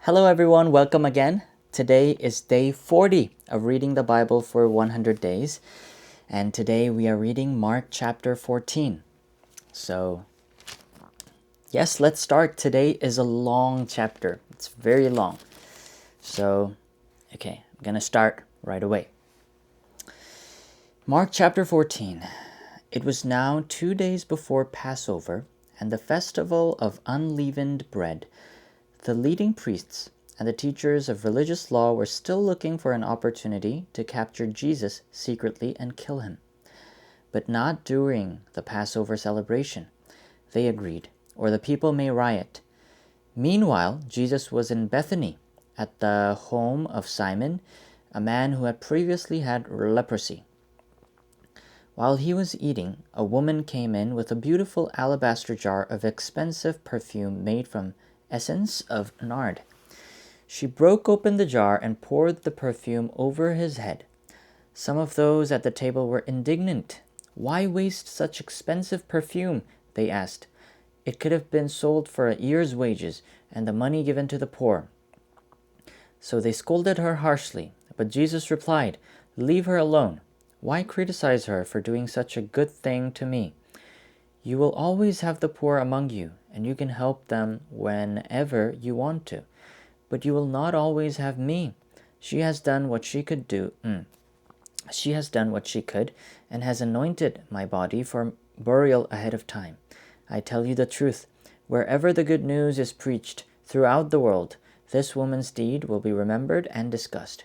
Hello everyone, welcome again. Today is day 40 of reading the Bible for 100 days. And today we are reading Mark chapter 14. So, yes, let's start. Today is a long chapter. It's very long. So, okay, I'm going to start right away. Mark chapter 14. It was now 2 days before Passover and the festival of unleavened bread. The leading priests and the teachers of religious law were still looking for an opportunity to capture Jesus secretly and kill him. But not during the Passover celebration, they agreed, or the people may riot. Meanwhile, Jesus was in Bethany, at the home of Simon, a man who had previously had leprosy. While he was eating, a woman came in with a beautiful alabaster jar of expensive perfume made from essence of nard. She broke open the jar and poured the perfume over his head. Some of those at the table were indignant. "Why waste such expensive perfume?" they asked. "It could have been sold for a year's wages and the money given to the poor." So they scolded her harshly, but Jesus replied, "Leave her alone. Why criticize her for doing such a good thing to me? You will always have the poor among you, and you can help them whenever you want to. But you will not always have me. She has done what she could She has done what she could and has anointed my body for burial ahead of time. I tell you the truth, wherever the good news is preached throughout the world, this woman's deed will be remembered and discussed."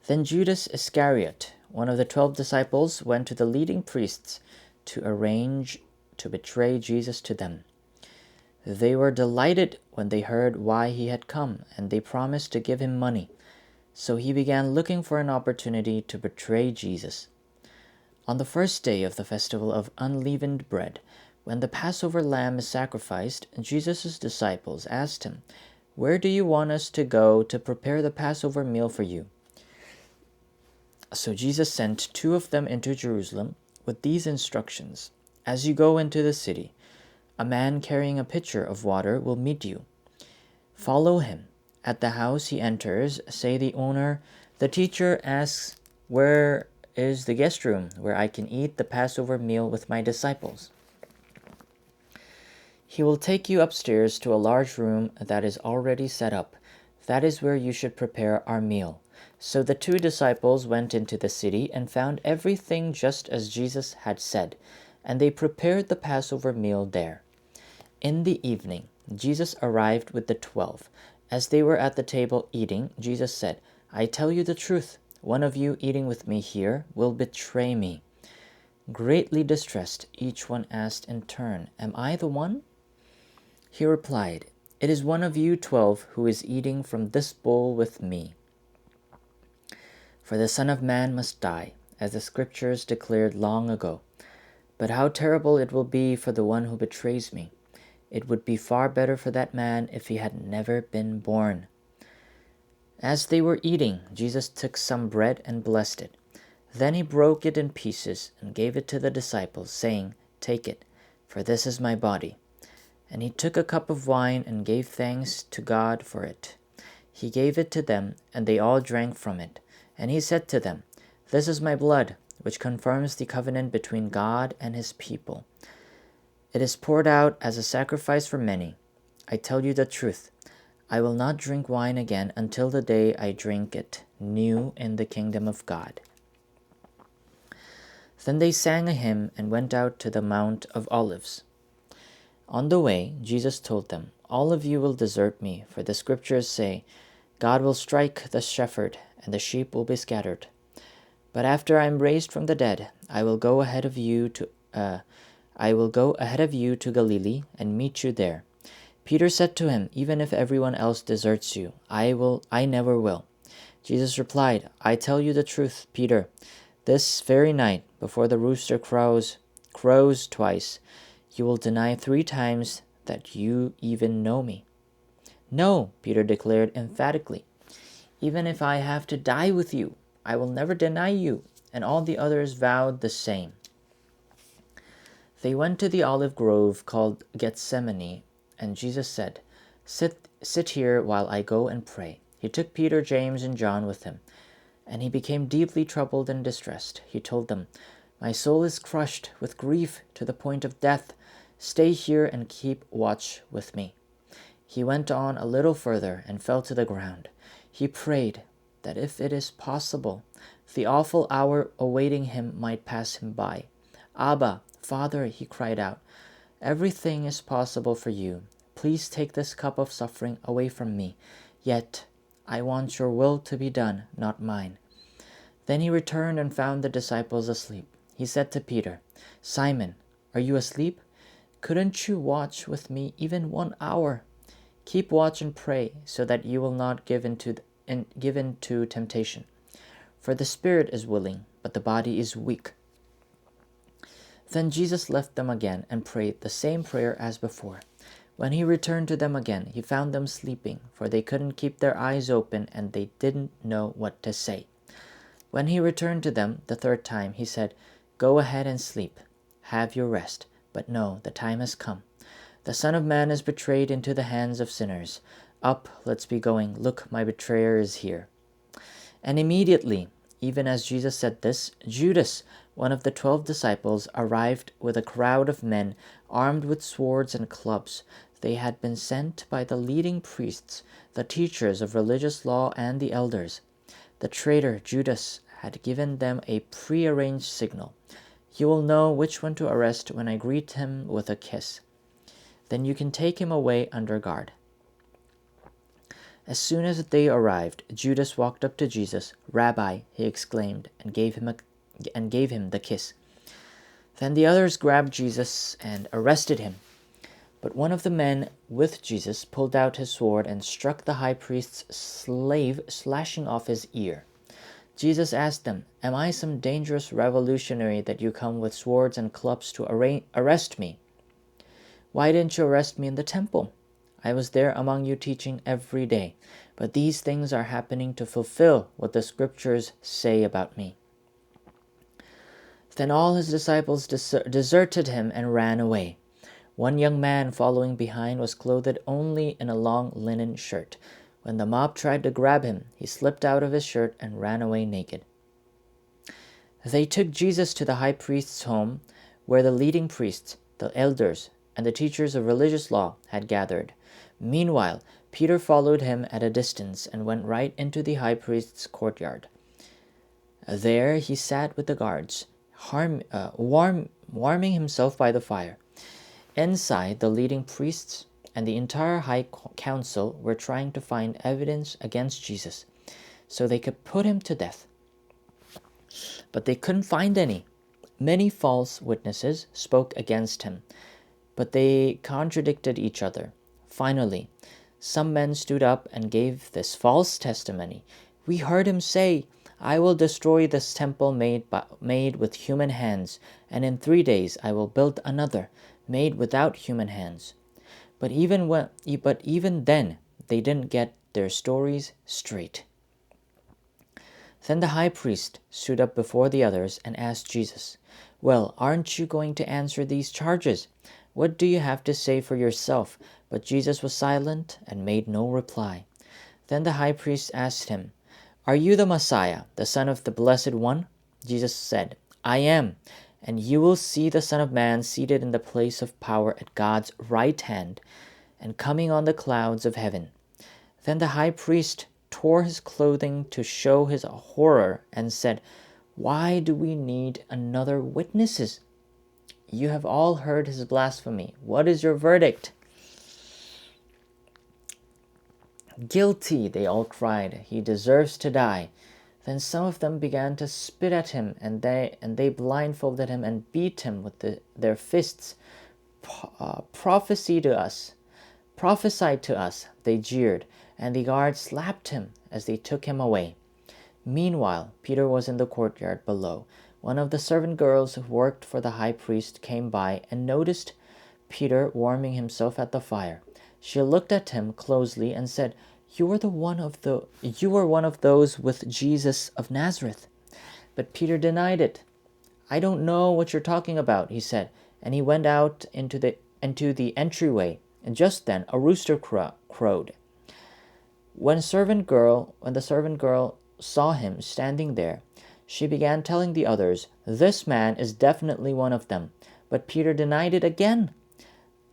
Then Judas Iscariot, one of the 12 disciples, went to the leading priests to arrange to betray Jesus to them. They were delighted when they heard why he had come, and they promised to give him money. So he began looking for an opportunity to betray Jesus. On the first day of the festival of unleavened bread, when the Passover lamb is sacrificed, Jesus' disciples asked him, "Where do you want us to go to prepare the Passover meal for you?" So Jesus sent 2 of them into Jerusalem with these instructions: "As you go into the city, a man carrying a pitcher of water will meet you. Follow him. At the house he enters, say the owner, 'The teacher asks, where is the guest room where I can eat the Passover meal with my disciples?' He will take you upstairs to a large room that is already set up. That is where you should prepare our meal." So the 2 disciples went into the city and found everything just as Jesus had said, and they prepared the Passover meal there. In the evening, Jesus arrived with the 12. As they were at the table eating, Jesus said, "I tell you the truth, one of you eating with me here will betray me." Greatly distressed, each one asked in turn, "Am I the one?" He replied, "It is one of you 12 who is eating from this bowl with me. For the Son of Man must die, as the Scriptures declared long ago. But how terrible it will be for the one who betrays me. It would be far better for that man if he had never been born." As they were eating, Jesus took some bread and blessed it. Then he broke it in pieces and gave it to the disciples, saying, "Take it, for this is my body." And he took a cup of wine and gave thanks to God for it. He gave it to them, and they all drank from it. And he said to them, "This is my blood, which confirms the covenant between God and his people. It is poured out as a sacrifice for many. I tell you the truth, I will not drink wine again until the day I drink it new in the kingdom of God." Then they sang a hymn and went out to the Mount of Olives. On the way, Jesus told them, "All of you will desert me, for the Scriptures say, 'God will strike the shepherd, and the sheep will be scattered.' But after I am raised from the dead, I will go ahead of you to Galilee and meet you there." Peter said to him, "Even if everyone else deserts you, I never will." Jesus replied, "I tell you the truth, Peter. This very night, before the rooster crows twice, you will deny 3 times that you even know me." "No," Peter declared emphatically. "Even if I have to die with you, I will never deny you." And all the others vowed the same. They went to the olive grove called Gethsemane, and Jesus said, Sit here while I go and pray." He took Peter, James, and John with him, and he became deeply troubled and distressed. He told them, "My soul is crushed with grief to the point of death. Stay here and keep watch with me." He went on a little further and fell to the ground. He prayed that if it is possible, the awful hour awaiting him might pass him by. "Abba, Father," he cried out, "everything is possible for you. Please take this cup of suffering away from me. Yet I want your will to be done, not mine." Then he returned and found the disciples asleep. He said to Peter, "Simon, are you asleep? Couldn't you watch with me even 1 hour? Keep watch and pray, so that you will not give in to temptation. For the spirit is willing, but the body is weak." Then Jesus left them again and prayed the same prayer as before. When he returned to them again, he found them sleeping, for they couldn't keep their eyes open and they didn't know what to say. When he returned to them the third time, he said, "Go ahead and sleep. Have your rest. But no, the time has come. The Son of Man is betrayed into the hands of sinners. Up, let's be going. Look, my betrayer is here." And immediately, even as Jesus said this, Judas, one of the 12 disciples, arrived with a crowd of men armed with swords and clubs. They had been sent by the leading priests, the teachers of religious law, and the elders. The traitor Judas had given them a prearranged signal. "You will know which one to arrest when I greet him with a kiss. Then you can take him away under guard." As soon as they arrived, Judas walked up to Jesus. "Rabbi," he exclaimed, and gave him the kiss. Then the others grabbed Jesus and arrested him. But one of the men with Jesus pulled out his sword and struck the high priest's slave, slashing off his ear. Jesus asked them, "Am I some dangerous revolutionary that you come with swords and clubs to arrest me? Why didn't you arrest me in the temple? I was there among you teaching every day. But these things are happening to fulfill what the scriptures say about me." Then all his disciples deserted him and ran away. One young man following behind was clothed only in a long linen shirt. When the mob tried to grab him, he slipped out of his shirt and ran away naked. They took Jesus to the high priest's home, where the leading priests, the elders, and the teachers of religious law had gathered. Meanwhile, Peter followed him at a distance and went right into the high priest's courtyard. There he sat with the guards, warming himself by the fire. Inside, the leading priests and the entire high council were trying to find evidence against Jesus so they could put him to death. But they couldn't find any. Many false witnesses spoke against him, but they contradicted each other. Finally, some men stood up and gave this false testimony. "We heard him say, 'I will destroy this temple made with human hands, and in 3 days I will build another, made without human hands.'" But even then, they didn't get their stories straight. Then the high priest stood up before the others and asked Jesus, "Well, aren't you going to answer these charges? What do you have to say for yourself?" But Jesus was silent and made no reply. Then the high priest asked him, "Are you the Messiah, the Son of the Blessed One?" Jesus said, "I am, and you will see the Son of Man seated in the place of power at God's right hand and coming on the clouds of heaven." Then the high priest tore his clothing to show his horror and said, "Why do we need another witnesses? You have all heard his blasphemy. What is your verdict?" "Guilty," they all cried. "He deserves to die." Then some of them began to spit at him, and they blindfolded him and beat him with their fists. Prophesy to us, they jeered, and the guards slapped him as they took him away. Meanwhile, Peter was in the courtyard below. One of the servant girls who worked for the high priest came by and noticed Peter warming himself at the fire. She looked at him closely and said, You were one of those with Jesus of Nazareth." But Peter denied it. "I don't know what you're talking about," he said, and he went out into the entryway. And just then a rooster crowed. When the servant girl saw him standing there, she began telling the others, "This man is definitely one of them." But Peter denied it again.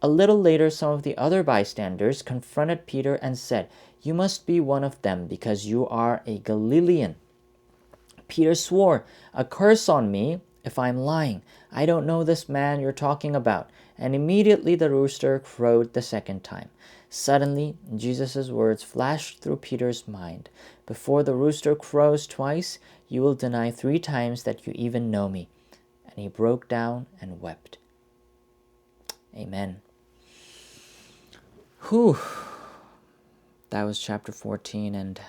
A little later, some of the other bystanders confronted Peter and said, "You must be one of them because you are a Galilean." Peter swore, "A curse on me if I'm lying. I don't know this man you're talking about." And immediately the rooster crowed the second time. Suddenly, Jesus' words flashed through Peter's mind. "Before the rooster crows twice, you will deny 3 times that you even know me." And he broke down and wept. Amen. Whew. That was chapter 14, and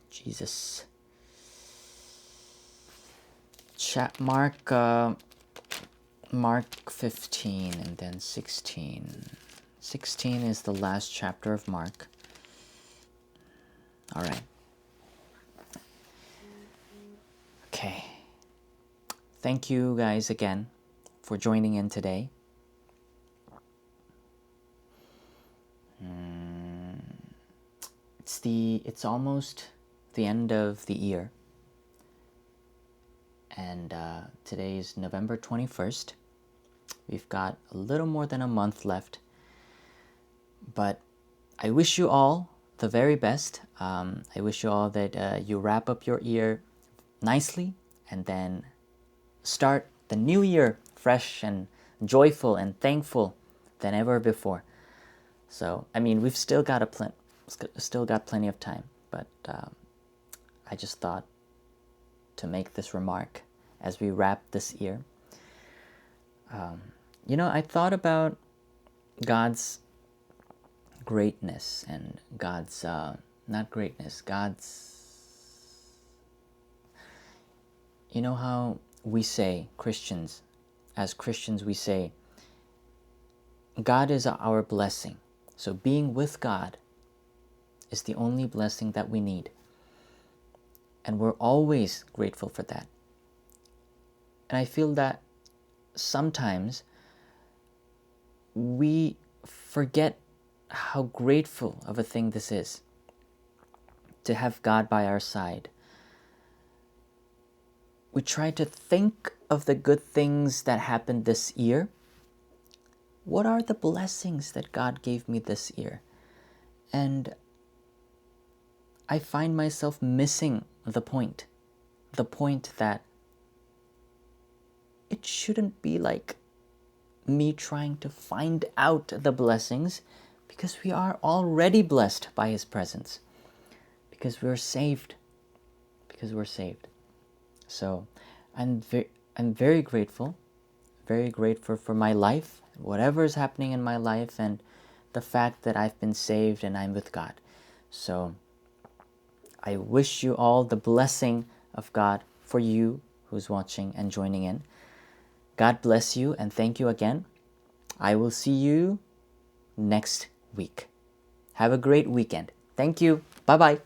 Jesus. Mark 15 and then 16. 16 is the last chapter of Mark. All right. Okay. Thank you guys again for joining in today. It's almost the end of the year, and today is November 21st. We've got a little more than a month left, but I wish you all the very best. I wish you all that you wrap up your year nicely and then start the new year fresh and joyful and thankful than ever before. So, I mean, we've still got plenty of time, but I just thought to make this remark as we wrap this year. I thought about God's greatness and God's, not greatness, God's, you know how we say, as Christians we say, God is our blessing. So being with God is the only blessing that we need. And we're always grateful for that. And I feel that sometimes we forget how grateful of a thing this is to have God by our side. We try to think of the good things that happened this year. What are the blessings that God gave me this year? And I find myself missing the point that it shouldn't be like me trying to find out the blessings, because we are already blessed by His presence, because we're saved. So I'm very grateful for my life, whatever is happening in my life, and the fact that I've been saved and I'm with God. So I wish you all the blessing of God for you who's watching and joining in. God bless you, and thank you again. I will see you next week. Have a great weekend. Thank you. Bye-bye.